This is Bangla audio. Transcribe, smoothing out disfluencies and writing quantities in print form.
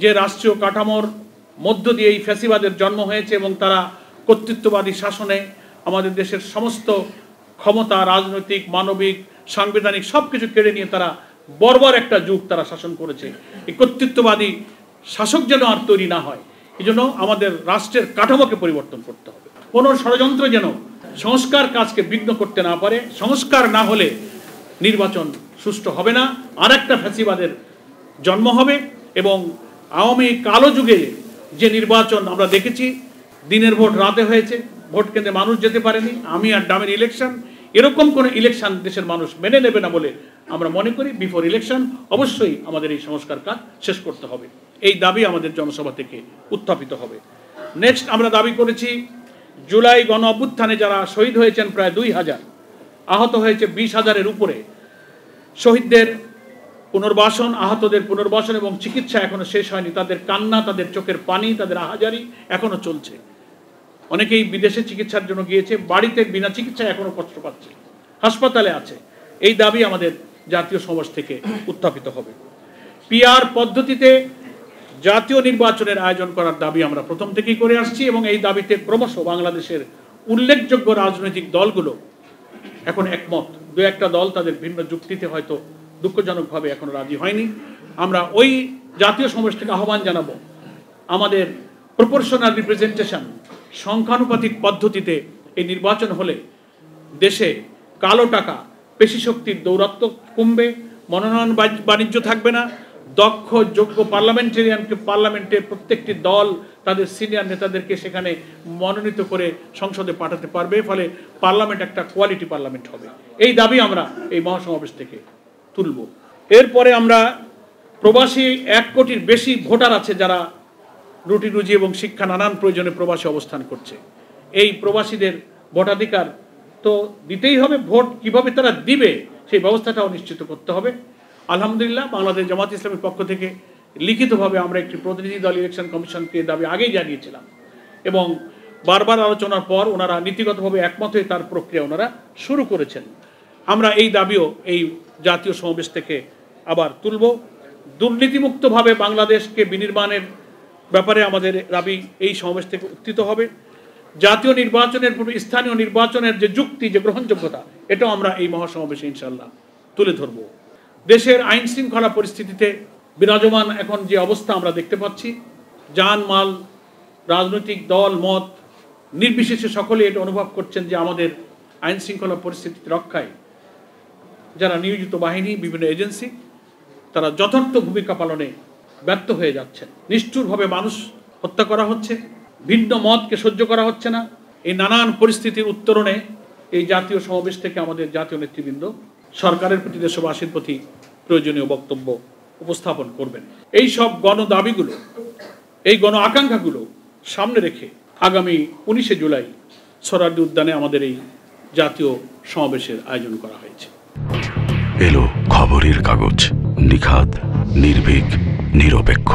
যে রাষ্ট্রীয় কাঠামোর মধ্য দিয়ে এই ফ্যাসিবাদের জন্ম হয়েছে এবং তারা কর্তৃত্ববাদী শাসনে আমাদের দেশের সমস্ত ক্ষমতা, রাজনৈতিক, মানবিক, সাংবিধানিক সব কিছু কেড়ে নিয়ে তারা বর্বর একটা যুগ তারা শাসন করেছে। এই কর্তৃত্ববাদী শাসক যেন আর তৈরি না হয়, এই জন্য আমাদের রাষ্ট্রের কাঠামোকে পরিবর্তন করতে হবে। কোনো ষড়যন্ত্র যেন সংস্কার কাজকে বিঘ্ন করতে না পারে। সংস্কার না হলে নির্বাচন সুষ্ঠু হবে না, আর একটা ফ্যাসিবাদের জন্ম হবে। এবং আওয়ামী কালো যুগে যে নির্বাচন আমরা দেখেছি, দিনের ভোট রাতে হয়েছে, ভোট কেন্দ্রে মানুষ যেতে পারেনি, আমি আর ডামের ইলেকশন, এরকম কোনো ইলেকশন দেশের মানুষ মেনে নেবে না বলে আমরা মনে করি। বিফোর ইলেকশন অবশ্যই আমাদের এই সংস্কার কাজ শেষ করতে হবে। এই দাবি আমাদের জনসভা থেকে উত্থাপিত হবে। নেক্সট আমরা দাবি করেছি, জুলাই গণ অভ্যুত্থানে যারা শহীদ হয়েছেন প্রায় 2000, আহত হয়েছে 20,000-এর উপরে, শহীদদের পুনর্বাসন, আহতদের পুনর্বাসন এবং চিকিৎসা এখনো শেষ হয়নি। তাদের কান্না, তাদের চোখের পানি, তাদের আহাজারি এখনো চলছে। অনেকেই বিদেশে চিকিৎসার জন্য গিয়েছে, বাড়িতে বিনা চিকিৎসায় এখনো কষ্ট পাচ্ছে, হাসপাতালে আছে। এই দাবি আমাদের জাতীয় সমাজ থেকে উত্থাপিত হবে। পিআর পদ্ধতিতে জাতীয় নির্বাচনের আয়োজন করার দাবি আমরা প্রথম থেকেই করে আসছি এবং এই দাবিতে ক্রমশ বাংলাদেশের উল্লেখযোগ্য রাজনৈতিক দলগুলো এখন একমত। দু একটা দল তাদের ভিন্ন যুক্তিতে হয়তো দুঃখজনকভাবে এখনো রাজি হয়নি। আমরা ওই জাতীয় সমাজ থেকে আহ্বান জানাবো, আমাদের প্রপোর্শনাল রিপ্রেজেন্টেশন, সংখ্যানুপাতিক পদ্ধতিতে এই নির্বাচন হলে দেশে কালো টাকা, পেশি শক্তির দৌরাত্ম্য কমবে, মনোনয়ন বাণিজ্য থাকবে না, দক্ষ যোগ্য পার্লামেন্টেরিয়ানকে পার্লামেন্টের প্রত্যেকটি দল তাদের সিনিয়র নেতাদেরকে সেখানে মনোনীত করে সংসদে পাঠাতে পারবে। ফলে পার্লামেন্ট একটা কোয়ালিটি পার্লামেন্ট হবে। এই দাবি আমরা এই মহাসমাবেশ থেকে তুলব। এরপরে আমরা প্রবাসী 1 কোটির বেশি ভোটার আছে যারা রুটি রুজি এবং শিক্ষা নানান প্রয়োজনে প্রবাসী অবস্থান করছে। এই প্রবাসীদের ভোটাধিকার তো দিতেই হবে, ভোট কিভাবে তারা দিবে সেই ব্যবস্থাটাও নিশ্চিত করতে হবে। আলহামদুলিল্লাহ, বাংলাদেশ জামাত ইসলামের পক্ষ থেকে লিখিতভাবে আমরা একটি প্রতিনিধি দল ইলেকশন কমিশনকে দাবি আগেই জানিয়েছিলাম এবং বারবার আলোচনার পর ওনারা নীতিগতভাবে একমত হয়ে তার প্রক্রিয়া ওনারা শুরু করেছেন। আমরা এই দাবিও এই জাতীয় সমাবেশ থেকে আবার তুলব। দুর্নীতিমুক্তভাবে বাংলাদেশকে বিনির্মাণের ব্যাপারে আমাদের দাবি এই সমাবেশ থেকে উত্থিত হবে। জাতীয় নির্বাচনের পূর্বে স্থানীয় নির্বাচনের যে যুক্তি, যে গ্রহণযোগ্যতা, এটাও আমরা এই মহাসমাবেশে ইনশাল্লাহ তুলে ধরব। দেশের আইন শৃঙ্খলা পরিস্থিতিতে বিরাজমান এখন যে অবস্থা আমরা দেখতে পাচ্ছি, জানমাল, রাজনৈতিক দল মত নির্বিশেষে সকলে এটা অনুভব করছেন যে আমাদের আইন শৃঙ্খলা পরিস্থিতি রক্ষায় যারা নিয়োজিত বাহিনী, বিভিন্ন এজেন্সি, তারা যথার্থ ভূমিকা পালনে ব্যর্থ হয়ে যাচ্ছেন। নিষ্ঠুরভাবে মানুষ হত্যা করা হচ্ছে, ভিন্ন মতকে সহ্য করা হচ্ছে না। এই নানান পরিস্থিতির উত্তরণে এই জাতীয় সমাবেশ থেকে আমাদের জাতীয় নেতৃবৃন্দ সরকারের প্রতি, দেশবাসীর প্রতি প্রয়োজনীয় বক্তব্য উপস্থাপন করবেন। এই সব গণ দাবিগুলো, এই গণ আকাঙ্ক্ষাগুলো সামনে রেখে আগামী 19শে জুলাই সোহরাওয়ার্দী উদ্যানে আমাদের এই জাতীয় সমাবেশের আয়োজন করা হয়েছে। এলো খবরের কাগজ, নিখাত, নির্ভীক, নিরপেক্ষ।